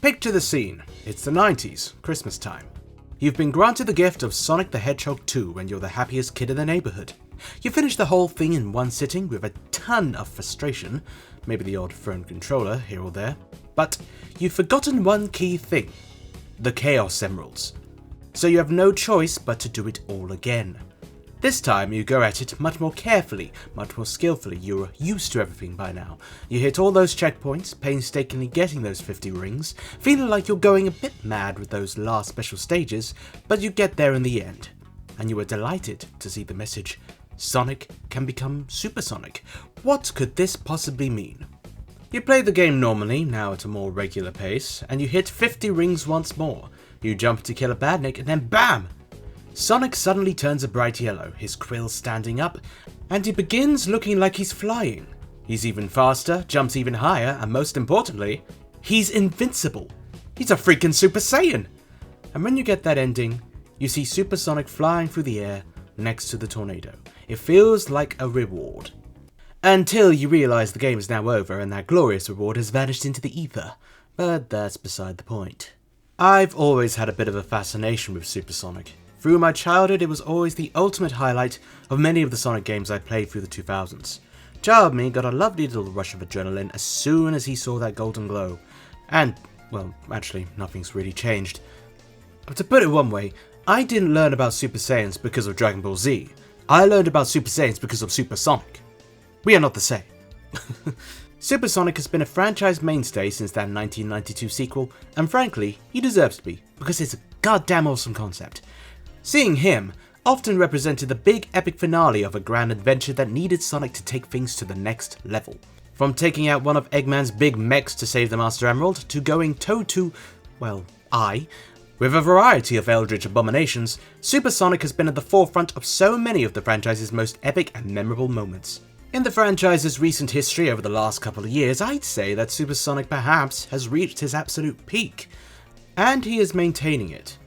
Picture the scene. It's the 90s, Christmas time. You've been granted the gift of Sonic the Hedgehog 2 and you're the happiest kid in the neighborhood. You finish the whole thing in one sitting with a ton of frustration, maybe the odd thrown controller here or there, but you've forgotten one key thing, the Chaos Emeralds. So you have no choice but to do it all again. This time you go at it much more carefully, much more skillfully. You're used to everything by now. You hit all those checkpoints, painstakingly getting those 50 rings, feeling like you're going a bit mad with those last special stages, but you get there in the end. And you are delighted to see the message, Sonic can become supersonic. What could this possibly mean? You play the game normally, now at a more regular pace, and you hit 50 rings once more. You jump to kill a badnik and then BAM! Sonic suddenly turns a bright yellow, his quills standing up, and he begins looking like he's flying. He's even faster, jumps even higher, and most importantly, he's invincible. He's a freaking Super Saiyan! And when you get that ending, you see Super Sonic flying through the air next to the tornado. It feels like a reward. Until you realise the game is now over and that glorious reward has vanished into the ether. But that's beside the point. I've always had a bit of a fascination with Super Sonic. Through my childhood, it was always the ultimate highlight of many of the Sonic games I played through the 2000s. Child me got a lovely little rush of adrenaline as soon as he saw that golden glow. And, well, actually, nothing's really changed. But to put it one way, I didn't learn about Super Saiyans because of Dragon Ball Z. I learned about Super Saiyans because of Super Sonic. We are not the same. Super Sonic has been a franchise mainstay since that 1992 sequel, and frankly, he deserves to be, because it's a goddamn awesome concept. Seeing him often represented the big epic finale of a grand adventure that needed Sonic to take things to the next level. From taking out one of Eggman's big mechs to save the Master Emerald, to going toe-to, well, with a variety of eldritch abominations, Super Sonic has been at the forefront of so many of the franchise's most epic and memorable moments. In the franchise's recent history over the last couple of years, I'd say that Super Sonic perhaps has reached his absolute peak, and he is maintaining it.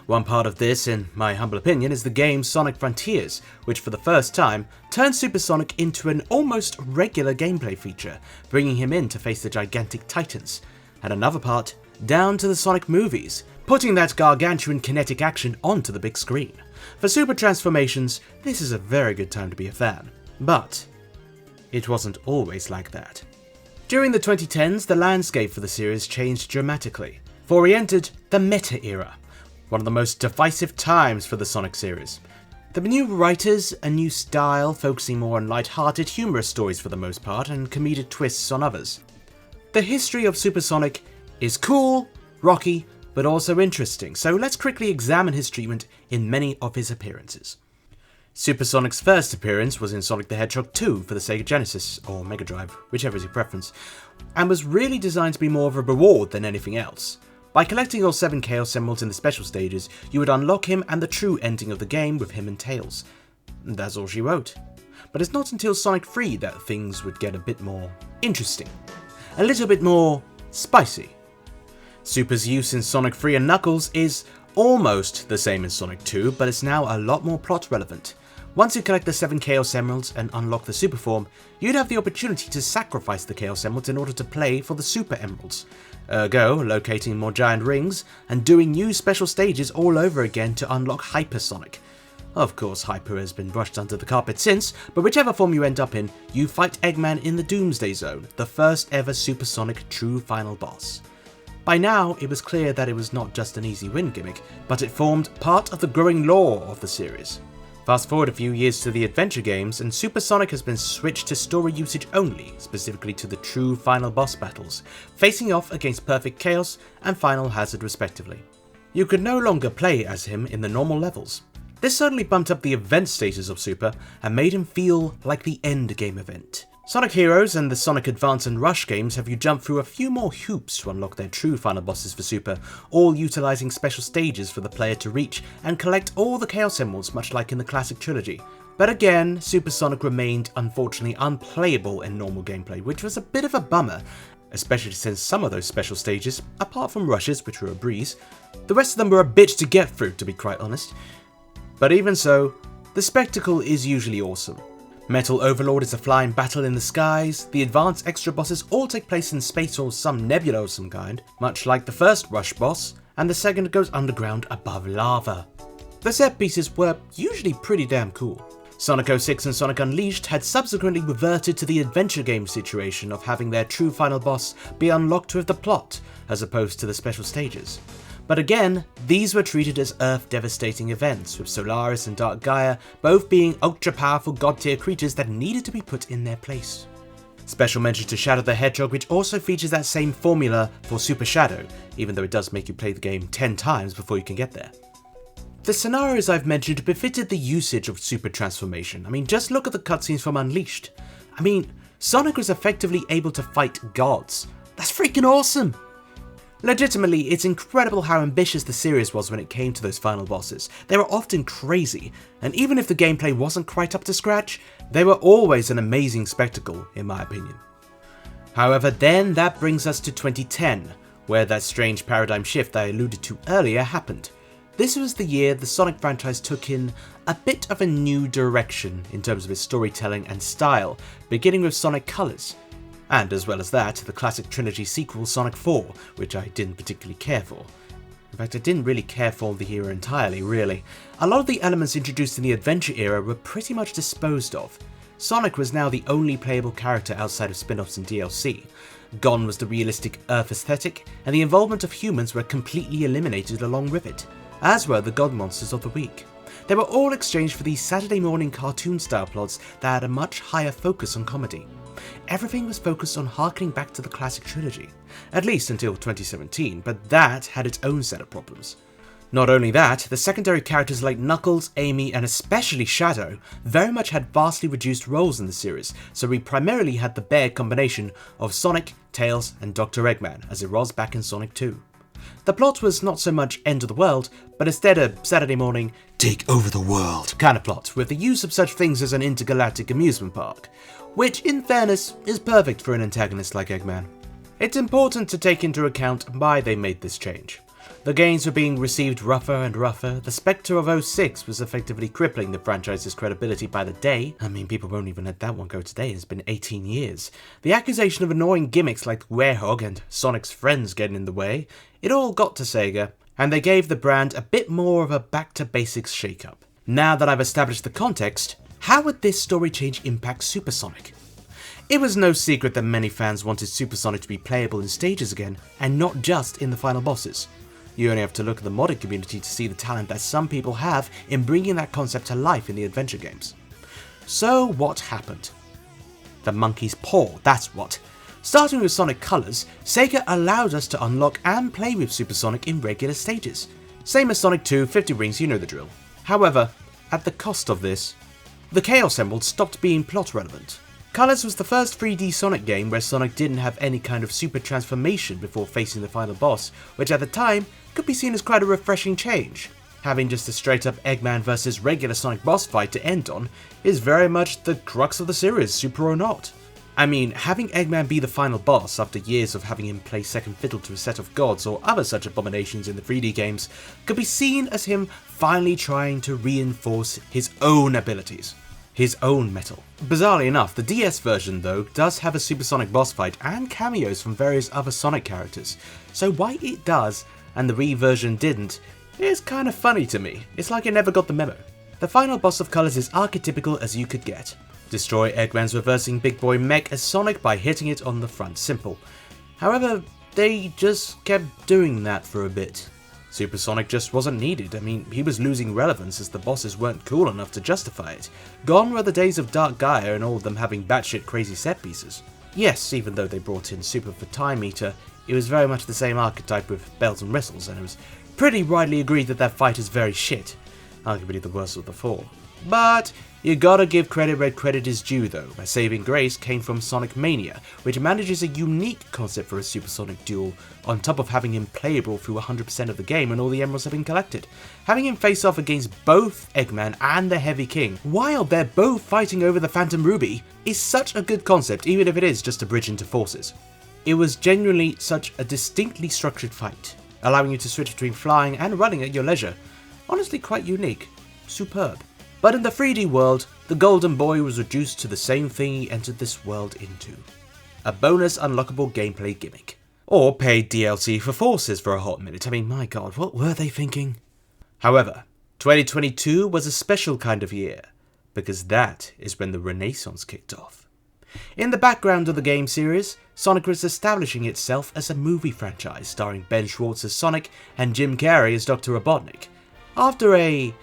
One part of this, in my humble opinion, is the game Sonic Frontiers, which for the first time turned Super Sonic into an almost regular gameplay feature, bringing him in to face the gigantic titans. And another part, down to the Sonic movies, putting that gargantuan kinetic action onto the big screen. For Super Transformations, this is a very good time to be a fan. But it wasn't always like that. During the 2010s, the landscape for the series changed dramatically, for we entered the meta era, one of the most divisive times for the Sonic series. There were new writers, a new style, focusing more on light-hearted, humorous stories for the most part, and comedic twists on others. The history of Super Sonic is cool, rocky, but also interesting, so let's quickly examine his treatment in many of his appearances. Super Sonic's first appearance was in Sonic the Hedgehog 2 for the Sega Genesis, or Mega Drive, whichever is your preference, and was really designed to be more of a reward than anything else. By collecting all 7 Chaos Emeralds in the special stages, you would unlock him and the true ending of the game with him and Tails. That's all she wrote. But it's not until Sonic 3 that things would get a bit more interesting. A little bit more spicy. Super's use in Sonic 3 and Knuckles is almost the same as Sonic 2, but it's now a lot more plot relevant. Once you collect the 7 Chaos Emeralds and unlock the Super form, you'd have the opportunity to sacrifice the Chaos Emeralds in order to play for the Super Emeralds. Ergo, locating more giant rings and doing new special stages all over again to unlock Hyper Sonic. Of course, Hyper has been brushed under the carpet since, but whichever form you end up in, you fight Eggman in the Doomsday Zone, the first ever Super Sonic true final boss. By now, it was clear that it was not just an easy win gimmick, but it formed part of the growing lore of the series. Fast forward a few years to the adventure games, and Super Sonic has been switched to story usage only, specifically to the true final boss battles, facing off against Perfect Chaos and Final Hazard respectively. You could no longer play as him in the normal levels. This certainly bumped up the event status of Super and made him feel like the end game event. Sonic Heroes and the Sonic Advance and Rush games have you jump through a few more hoops to unlock their true final bosses for Super, all utilising special stages for the player to reach and collect all the Chaos Emeralds much like in the classic trilogy. But again, Super Sonic remained unfortunately unplayable in normal gameplay, which was a bit of a bummer, especially since some of those special stages, apart from Rushes, which were a breeze, the rest of them were a bitch to get through, to be quite honest. But even so, the spectacle is usually awesome. Metal Overlord is a flying battle in the skies, the advanced extra bosses all take place in space or some nebula of some kind, much like the first Rush boss, and the second goes underground above lava. The set pieces were usually pretty damn cool. Sonic 06 and Sonic Unleashed had subsequently reverted to the adventure game situation of having their true final boss be unlocked with the plot, as opposed to the special stages. But again, these were treated as Earth-devastating events, with Solaris and Dark Gaia both being ultra-powerful god-tier creatures that needed to be put in their place. Special mention to Shadow the Hedgehog, which also features that same formula for Super Shadow, even though it does make you play the game 10 times before you can get there. The scenarios I've mentioned befitted the usage of super transformation. I mean, just look at the cutscenes from Unleashed. I mean, Sonic was effectively able to fight gods. That's freaking awesome! Legitimately, it's incredible how ambitious the series was when it came to those final bosses. They were often crazy, and even if the gameplay wasn't quite up to scratch, they were always an amazing spectacle, in my opinion. However, then that brings us to 2010, where that strange paradigm shift I alluded to earlier happened. This was the year the Sonic franchise took in a bit of a new direction in terms of its storytelling and style, beginning with Sonic Colors. And as well as that, the classic trilogy sequel Sonic 4, which I didn't particularly care for. In fact, I didn't really care for the era entirely, really. A lot of the elements introduced in the adventure era were pretty much disposed of. Sonic was now the only playable character outside of spin-offs and DLC. Gone was the realistic Earth aesthetic, and the involvement of humans were completely eliminated along with it, as were the god monsters of the week. They were all exchanged for these Saturday morning cartoon-style plots that had a much higher focus on comedy. Everything was focused on harkening back to the classic trilogy, at least until 2017, but that had its own set of problems. Not only that, the secondary characters like Knuckles, Amy, and especially Shadow very much had vastly reduced roles in the series, so we primarily had the bare combination of Sonic, Tails, and Dr. Eggman, as it was back in Sonic 2. The plot was not so much end of the world, but instead a Saturday morning, take over the world kind of plot, with the use of such things as an intergalactic amusement park, which in fairness is perfect for an antagonist like Eggman. It's important to take into account why they made this change. The games were being received rougher and rougher, the spectre of 06 was effectively crippling the franchise's credibility by the day. I mean, people won't even let that one go today, it's been 18 years. The accusation of annoying gimmicks like Werehog and Sonic's friends getting in the way, it all got to Sega, and they gave the brand a bit more of a back-to-basics shake-up. Now that I've established the context, how would this story change impact Super Sonic? It was no secret that many fans wanted Super Sonic to be playable in stages again, and not just in the final bosses. You only have to look at the modding community to see the talent that some people have in bringing that concept to life in the adventure games. So what happened? The monkey's paw, that's what. Starting with Sonic Colors, Sega allowed us to unlock and play with Super Sonic in regular stages. Same as Sonic 2, 50 rings, you know the drill. However, at the cost of this, the Chaos Emerald stopped being plot relevant. Colors was the first 3D Sonic game where Sonic didn't have any kind of super transformation before facing the final boss, which at the time could be seen as quite a refreshing change. Having just a straight up Eggman versus regular Sonic boss fight to end on is very much the crux of the series, super or not. I mean, having Eggman be the final boss after years of having him play second fiddle to a set of gods or other such abominations in the 3D games could be seen as him finally trying to reinforce his own abilities. His own metal. Bizarrely enough, the DS version though does have a Supersonic boss fight and cameos from various other Sonic characters, so why it does and the Wii version didn't is kind of funny to me. It's like it never got the memo. The final boss of Colors is archetypical as you could get. Destroy Eggman's reversing big boy mech as Sonic by hitting it on the front, simple. However, they just kept doing that for a bit. Super Sonic just wasn't needed. I mean, he was losing relevance as the bosses weren't cool enough to justify it. Gone were the days of Dark Gaia and all of them having batshit crazy set pieces. Yes, even though they brought in Super for Time Eater, it was very much the same archetype with bells and whistles, and it was pretty widely agreed that that fight is very shit. Arguably the worst of the four. But you gotta give credit where credit is due though. A saving grace came from Sonic Mania, which manages a unique concept for a Supersonic duel, on top of having him playable through 100% of the game when all the emeralds have been collected. Having him face off against both Eggman and the Heavy King, while they're both fighting over the Phantom Ruby, is such a good concept even if it is just a bridge into forces. It was genuinely such a distinctly structured fight, allowing you to switch between flying and running at your leisure. Honestly quite unique. Superb. But in the 3D world, the Golden Boy was reduced to the same thing he entered this world into. A bonus unlockable gameplay gimmick. Or paid DLC for forces for a hot minute. I mean, my god, what were they thinking? However, 2022 was a special kind of year, because that is when the Renaissance kicked off. In the background of the game series, Sonic was establishing itself as a movie franchise starring Ben Schwartz as Sonic and Jim Carrey as Dr. Robotnik. After a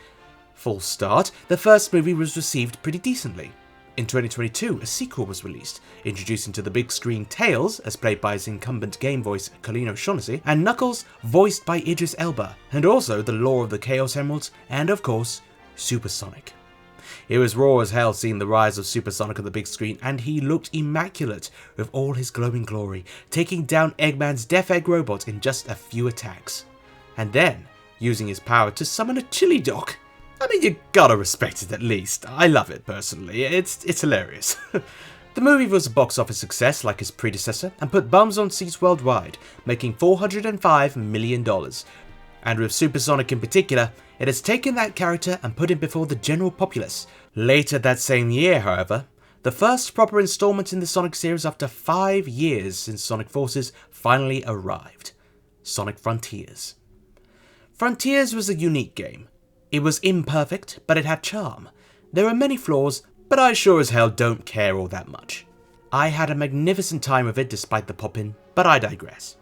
false start, the first movie was received pretty decently. In 2022, a sequel was released, introducing to the big screen Tails, as played by his incumbent game voice Colin O'Shaughnessy, and Knuckles, voiced by Idris Elba, and also the lore of the Chaos Emeralds, and of course, Super Sonic. It was raw as hell seeing the rise of Super Sonic on the big screen, and he looked immaculate with all his glowing glory, taking down Eggman's Death Egg robot in just a few attacks. And then, using his power to summon a chili dog. I mean, you gotta respect it at least. I love it personally, it's hilarious. The movie was a box office success like his predecessor and put bums on seats worldwide, making $405 million. And with Super Sonic in particular, it has taken that character and put him before the general populace. Later that same year, however, the first proper installment in the Sonic series after 5 years since Sonic Forces finally arrived. Sonic Frontiers. Frontiers was a unique game. It was imperfect, but it had charm. There were many flaws, but I sure as hell don't care all that much. I had a magnificent time with it despite the pop-in, but I digress.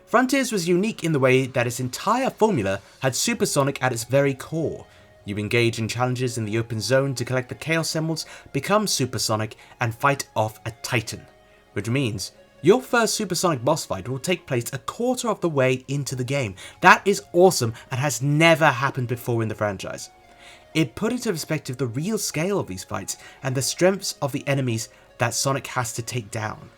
Frontiers was unique in the way that its entire formula had Super Sonic at its very core. You engage in challenges in the open zone to collect the Chaos Emeralds, become Super Sonic, and fight off a Titan. Which means your first Super Sonic boss fight will take place a quarter of the way into the game. That is awesome and has never happened before in the franchise. It put into perspective the real scale of these fights and the strengths of the enemies that Sonic has to take down.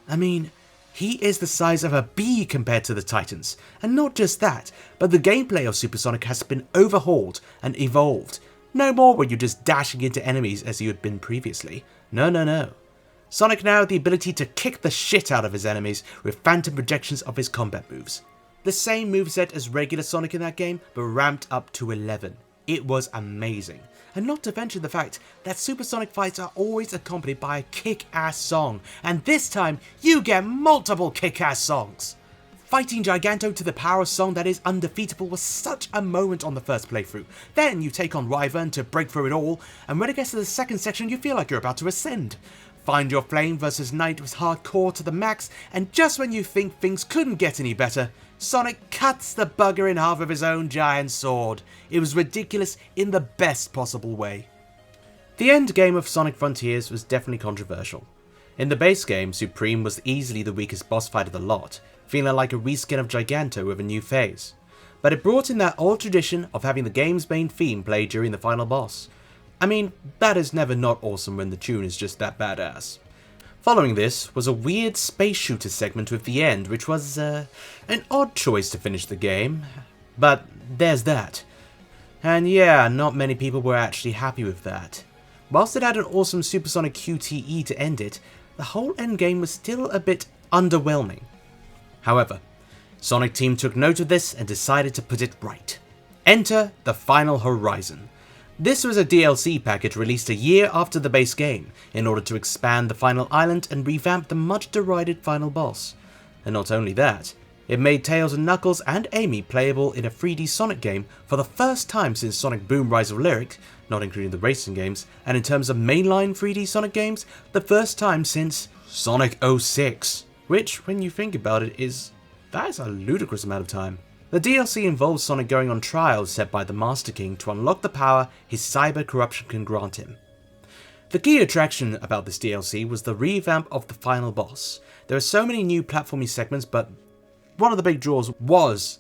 I mean, he is the size of a bee compared to the Titans. And not just that, but the gameplay of Super Sonic has been overhauled and evolved. No more were you just dashing into enemies as you had been previously. No. Sonic now had the ability to kick the shit out of his enemies with phantom projections of his combat moves. The same moveset as regular Sonic in that game, but ramped up to 11. It was amazing. And not to mention the fact that Super Sonic fights are always accompanied by a kick-ass song, and this time you get multiple kick-ass songs. Fighting Giganto to the power song that is undefeatable was such a moment on the first playthrough. Then you take on Wyvern to break through it all, and when it gets to the second section you feel like you're about to ascend. Find Your Flame vs Knight was hardcore to the max, and just when you think things couldn't get any better, Sonic cuts the bugger in half with his own giant sword. It was ridiculous in the best possible way. The end game of Sonic Frontiers was definitely controversial. In the base game, Supreme was easily the weakest boss fight of the lot, feeling like a reskin of Giganto with a new phase. But it brought in that old tradition of having the game's main theme played during the final boss. I mean, that is never not awesome when the tune is just that badass. Following this was a weird space shooter segment with the end, which was an odd choice to finish the game, but there's that. And yeah, not many people were actually happy with that. Whilst it had an awesome Supersonic QTE to end it, the whole endgame was still a bit underwhelming. However, Sonic Team took note of this and decided to put it right. Enter the Final Horizon. This was a DLC package released a year after the base game, in order to expand the final island and revamp the much derided final boss. And not only that, it made Tails and Knuckles and Amy playable in a 3D Sonic game for the first time since Sonic Boom Rise of Lyric, not including the racing games, and in terms of mainline 3D Sonic games, the first time since Sonic 06. Which, when you think about it, that's a ludicrous amount of time. The DLC involves Sonic going on trials set by the Master King to unlock the power his cyber corruption can grant him. The key attraction about this DLC was the revamp of the final boss. There are so many new platforming segments, but one of the big draws was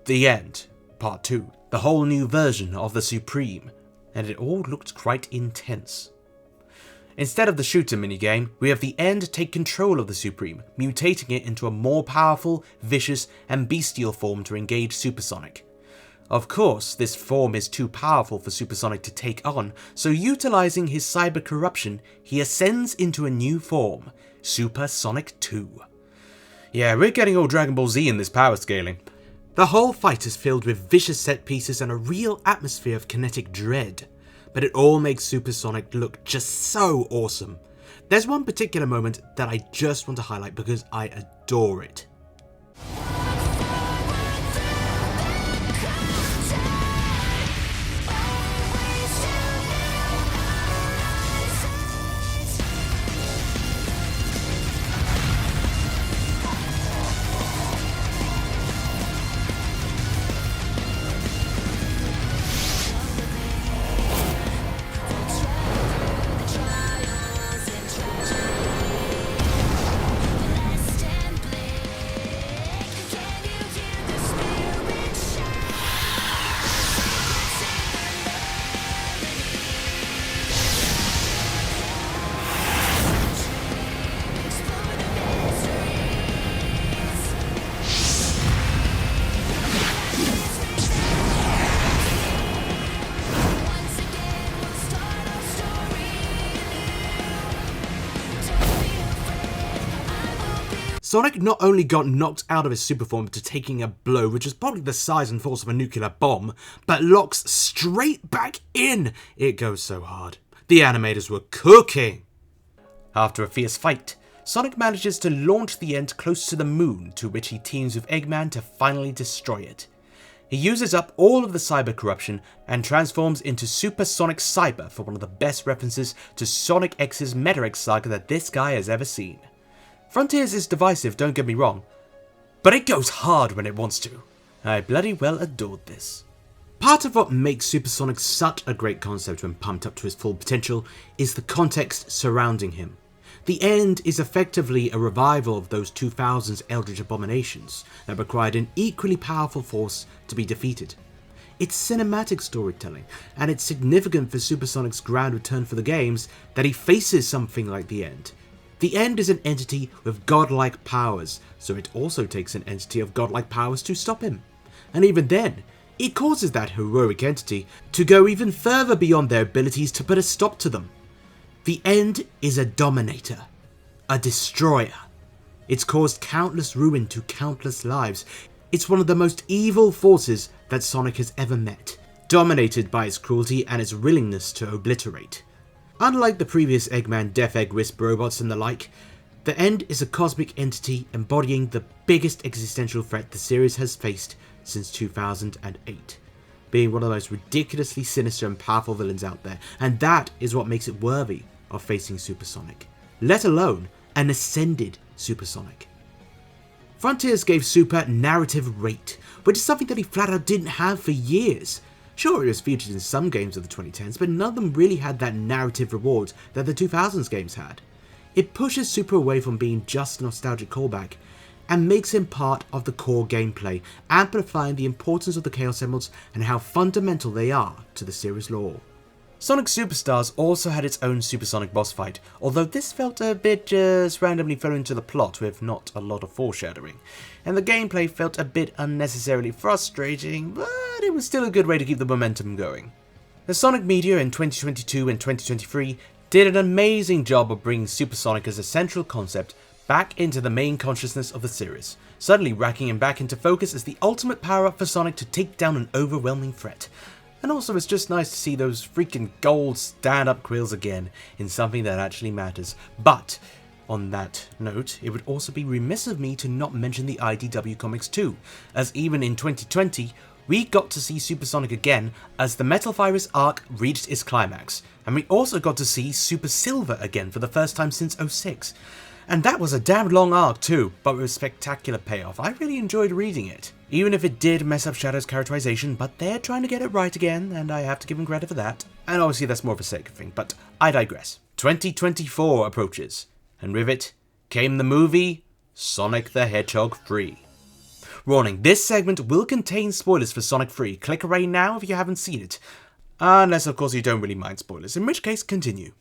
the end, part 2, the whole new version of the Supreme, and it all looked quite intense. Instead of the shooter minigame, we have the end take control of the Supreme, mutating it into a more powerful, vicious, and bestial form to engage Supersonic. Of course, this form is too powerful for Supersonic to take on, so utilizing his cyber corruption, he ascends into a new form, Super Sonic 2. Yeah, we're getting all Dragon Ball Z in this power scaling. The whole fight is filled with vicious set pieces and a real atmosphere of kinetic dread. but it all makes Super Sonic look just so awesome. There's one particular moment that I just want to highlight because I adore it. Sonic not only got knocked out of his super form to taking a blow which is probably the size and force of a nuclear bomb, but locks straight back in. It goes so hard. The animators were cooking. After a fierce fight, Sonic manages to launch the End close to the moon, to which he teams with Eggman to finally destroy it. He uses up all of the cyber corruption and transforms into Super Sonic Cyber for one of the best references to Sonic X's Meta X saga that this guy has ever seen. Frontiers is divisive, don't get me wrong, but it goes hard when it wants to. I bloody well adored this. Part of what makes Super Sonic such a great concept when pumped up to his full potential is the context surrounding him. The End is effectively a revival of those 2000s Eldritch abominations that required an equally powerful force to be defeated. It's cinematic storytelling, and it's significant for Super Sonic's grand return for the games that he faces something like the End. The End is an entity with godlike powers, so it also takes an entity of godlike powers to stop him. And even then, it causes that heroic entity to go even further beyond their abilities to put a stop to them. The End is a dominator, a destroyer. It's caused countless ruin to countless lives. It's one of the most evil forces that Sonic has ever met, dominated by its cruelty and its willingness to obliterate. Unlike the previous Eggman, Death Egg, Wisp robots and the like, the End is a cosmic entity embodying the biggest existential threat the series has faced since 2008, being one of the most ridiculously sinister and powerful villains out there, and that is what makes it worthy of facing Super Sonic, let alone an ascended Super Sonic. Frontiers gave Super narrative weight, which is something that he flat out didn't have for years. Sure, it was featured in some games of the 2010s, but none of them really had that narrative reward that the 2000s games had. It pushes Super away from being just a nostalgic callback, and makes him part of the core gameplay, amplifying the importance of the Chaos Emeralds and how fundamental they are to the series lore. Sonic Superstars also had its own Supersonic boss fight, although this felt a bit just randomly fell into the plot with not a lot of foreshadowing, and the gameplay felt a bit unnecessarily frustrating, but it was still a good way to keep the momentum going. The Sonic media in 2022 and 2023 did an amazing job of bringing Supersonic as a central concept back into the main consciousness of the series, suddenly racking him back into focus as the ultimate power-up for Sonic to take down an overwhelming threat. And also it's just nice to see those freaking gold stand-up quills again in something that actually matters. But on that note, it would also be remiss of me to not mention the IDW Comics too, as even in 2020, we got to see Supersonic again as the Metal Virus arc reached its climax, and we also got to see Super Silver again for the first time since 06. And that was a damn long arc too, but with spectacular payoff. I really enjoyed reading it. Even if it did mess up Shadow's characterization, but they're trying to get it right again, and I have to give them credit for that. And obviously that's more of a Sega thing, but I digress. 2024 approaches, and with it came the movie Sonic the Hedgehog 3. Warning, this segment will contain spoilers for Sonic 3. Click away now if you haven't seen it. Unless of course you don't really mind spoilers, in which case continue.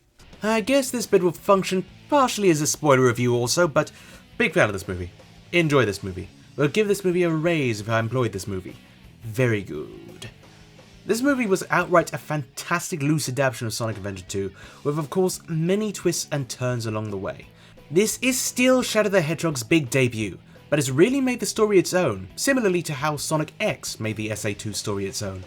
I guess this bit will function partially as a spoiler review also, but big fan of this movie. Enjoy this movie. Will give this movie a raise if I employed this movie. Very good. This movie was outright a fantastic loose adaptation of Sonic Adventure 2, with of course many twists and turns along the way. This is still Shadow the Hedgehog's big debut, but it's really made the story its own, similarly to how Sonic X made the SA2 story its own.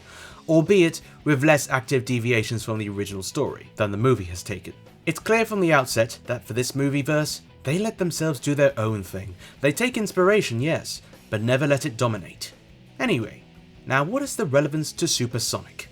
albeit with less active deviations from the original story than the movie has taken. It's clear from the outset that for this movieverse, they let themselves do their own thing. They take inspiration, yes, but never let it dominate. Anyway, now what is the relevance to Super Sonic?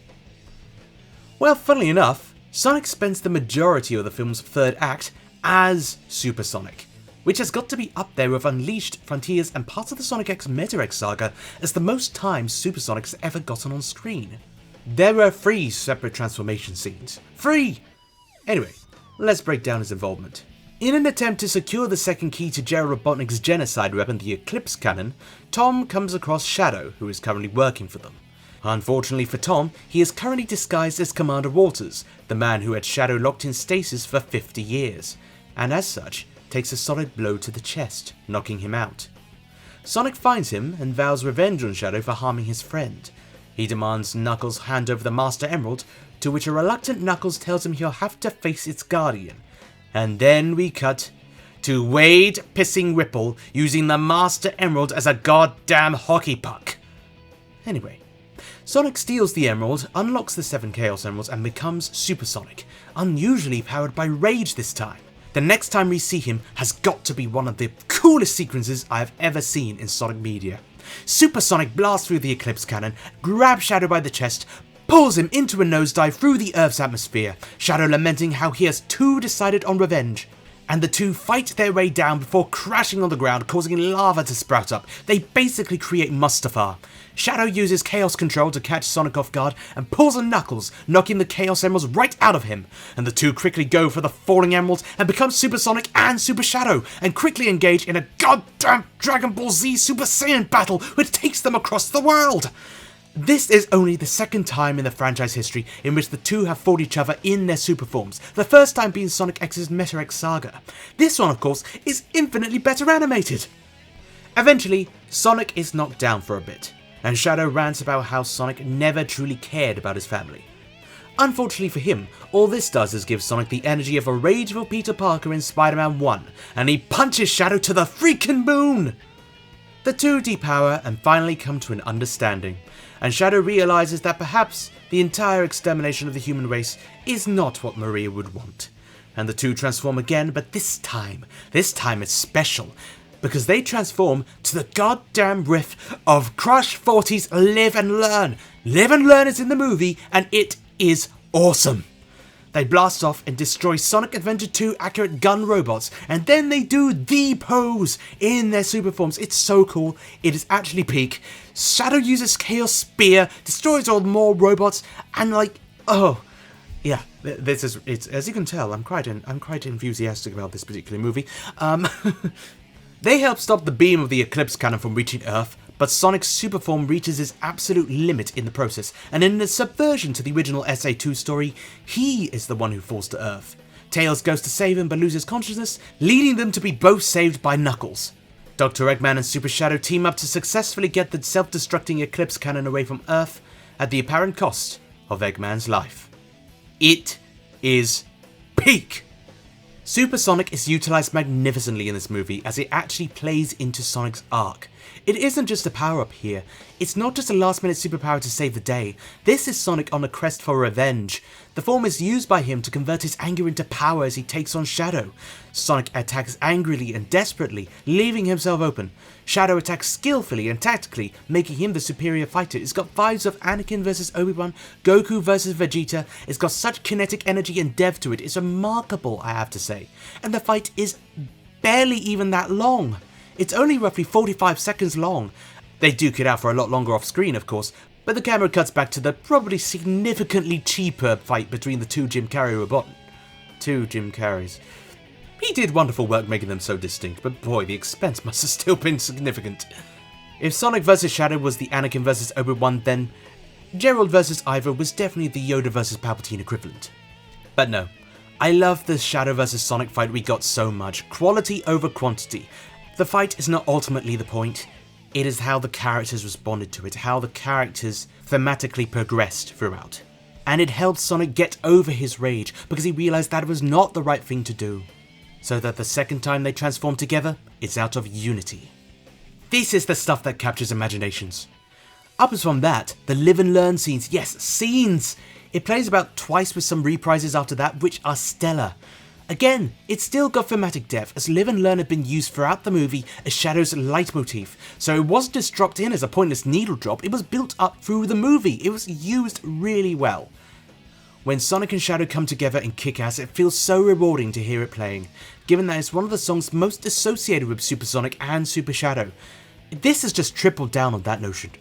Well, funnily enough, Sonic spends the majority of the film's third act as Super Sonic, which has got to be up there with Unleashed, Frontiers, and parts of the Sonic X Meta X saga as the most times Super Sonic has ever gotten on screen. There are 3 separate transformation scenes. 3! Anyway, let's break down his involvement. In an attempt to secure the second key to Gerald Robotnik's genocide weapon, the Eclipse Cannon, Tom comes across Shadow, who is currently working for them. Unfortunately for Tom, he is currently disguised as Commander Walters, the man who had Shadow locked in stasis for 50 years, and as such, takes a solid blow to the chest, knocking him out. Sonic finds him and vows revenge on Shadow for harming his friend. He demands Knuckles hand over the Master Emerald, to which a reluctant Knuckles tells him he'll have to face its guardian. And then we cut to Wade pissing Ripple using the Master Emerald as a goddamn hockey puck. Anyway, Sonic steals the emerald, unlocks the 7 Chaos Emeralds, and becomes Super Sonic, unusually powered by rage this time. The next time we see him has got to be one of the coolest sequences I have ever seen in Sonic media. Super Sonic blasts through the Eclipse Cannon, grabs Shadow by the chest, pulls him into a nosedive through the Earth's atmosphere, Shadow lamenting how he has too decided on revenge. And the two fight their way down before crashing on the ground, causing lava to sprout up. They basically create Mustafar. Shadow uses Chaos Control to catch Sonic off guard and pulls a Knuckles, knocking the Chaos Emeralds right out of him. And the two quickly go for the falling emeralds and become Super Sonic and Super Shadow, and quickly engage in a goddamn Dragon Ball Z Super Saiyan battle which takes them across the world. This is only the second time in the franchise history in which the two have fought each other in their super forms, the first time being Sonic X's Meta X saga. This one, of course, is infinitely better animated. Eventually, Sonic is knocked down for a bit, and Shadow rants about how Sonic never truly cared about his family. Unfortunately for him, all this does is give Sonic the energy of a rageful Peter Parker in Spider-Man 1, and he punches Shadow to the freaking moon! The two depower and finally come to an understanding, and Shadow realizes that perhaps the entire extermination of the human race is not what Maria would want. And the two transform again, but this time it's special, because they transform to the goddamn riff of Crush 40's Live and Learn. Live and Learn is in the movie, and it is awesome. They blast off and destroy Sonic Adventure 2 accurate gun robots, and then they do the pose in their super forms. It's so cool. It is actually peak. Shadow uses Chaos Spear, destroys all more robots, and yeah, it's as you can tell, I'm quite enthusiastic about this particular movie. They help stop the beam of the Eclipse Cannon from reaching Earth, but Sonic's super form reaches its absolute limit in the process, and in a subversion to the original SA2 story, he is the one who falls to Earth. Tails goes to save him but loses consciousness, leading them to be both saved by Knuckles. Dr. Eggman and Super Shadow team up to successfully get the self-destructing Eclipse Cannon away from Earth at the apparent cost of Eggman's life. It is peak! Super Sonic is utilised magnificently in this movie as it actually plays into Sonic's arc. It isn't just a power-up here, it's not just a last-minute superpower to save the day, this is Sonic on a quest for revenge. The form is used by him to convert his anger into power as he takes on Shadow. Sonic attacks angrily and desperately, leaving himself open. Shadow attacks skillfully and tactically, making him the superior fighter. It's got vibes of Anakin vs Obi-Wan, Goku vs Vegeta. It's got such kinetic energy and depth to it, it's remarkable, I have to say. And the fight is barely even that long. It's only roughly 45 seconds long. They duke it out for a lot longer off screen, of course, but the camera cuts back to the probably significantly cheaper fight between the two Jim Carreys. He did wonderful work making them so distinct, but boy, the expense must have still been significant. If Sonic vs Shadow was the Anakin vs Obi-Wan, then Gerald vs Ivor was definitely the Yoda vs Palpatine equivalent. But no, I love the Shadow vs Sonic fight we got so much, quality over quantity. The fight is not ultimately the point, it is how the characters responded to it, how the characters thematically progressed throughout. And it helped Sonic get over his rage, because he realised that it was not the right thing to do. So that the second time they transform together, it's out of unity. This is the stuff that captures imaginations. Upwards from that, the live and learn scenes, yes, scenes! It plays about twice with some reprises after that, which are stellar. Again, it's still got thematic depth, as live and learn had been used throughout the movie as Shadow's leitmotif, so it wasn't just dropped in as a pointless needle drop, it was built up through the movie. It was used really well. When Sonic and Shadow come together in Kick-Ass, it feels so rewarding to hear it playing, given that it's one of the songs most associated with Super Sonic and Super Shadow. This has just tripled down on that notion.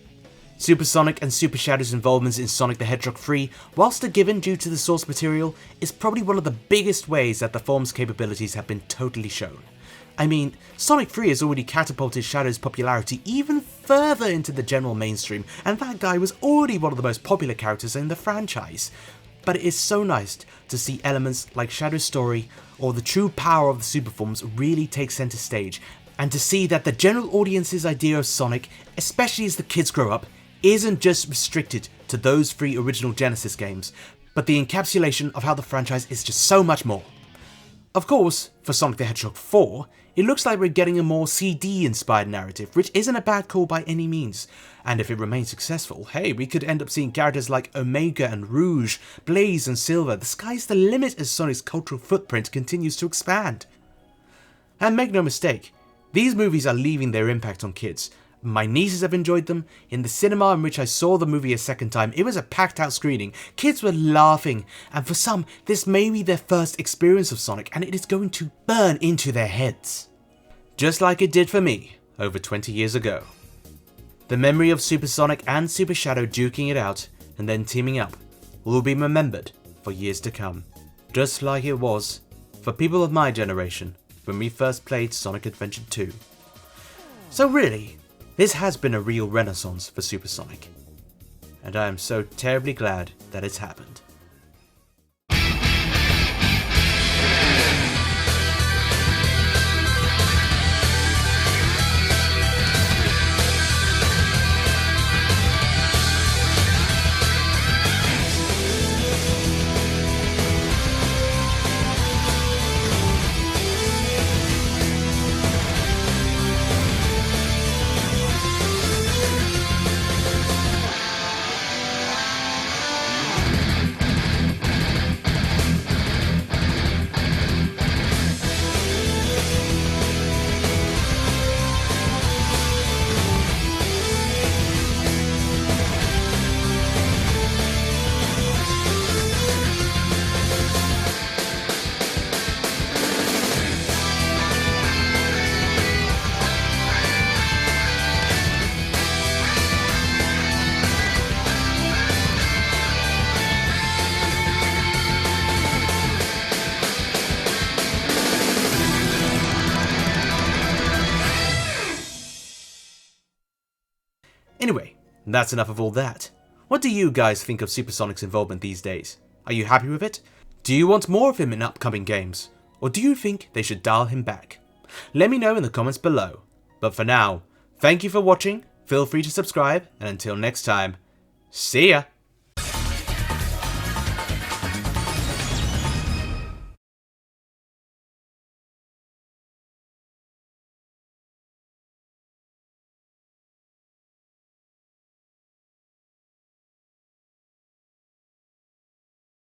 Super Sonic and Super Shadow's involvements in Sonic the Hedgehog 3, whilst a given due to the source material, is probably one of the biggest ways that the form's capabilities have been totally shown. I mean, Sonic 3 has already catapulted Shadow's popularity even further into the general mainstream, and that guy was already one of the most popular characters in the franchise. But it is so nice to see elements like Shadow's story or the true power of the super forms really take centre stage, and to see that the general audience's idea of Sonic, especially as the kids grow up, isn't just restricted to those 3 original Genesis games, but the encapsulation of how the franchise is just so much more. Of course, for Sonic the Hedgehog 4, it looks like we're getting a more CD-inspired narrative, which isn't a bad call by any means, and if it remains successful, hey, we could end up seeing characters like Omega and Rouge, Blaze and Silver. The sky's the limit as Sonic's cultural footprint continues to expand. And make no mistake, these movies are leaving their impact on kids. My nieces have enjoyed them. In the cinema in which I saw the movie a second time, it was a packed out screening. Kids were laughing, and for some, this may be their first experience of Sonic, and it is going to burn into their heads. Just like it did for me, over 20 years ago. The memory of Super Sonic and Super Shadow duking it out, and then teaming up, will be remembered for years to come. Just like it was for people of my generation, when we first played Sonic Adventure 2. So really, this has been a real renaissance for Super Sonic, and I am so terribly glad that it's happened. Anyway, that's enough of all that. What do you guys think of Super Sonic's involvement these days? Are you happy with it? Do you want more of him in upcoming games? Or do you think they should dial him back? Let me know in the comments below. But for now, thank you for watching, feel free to subscribe, and until next time, see ya!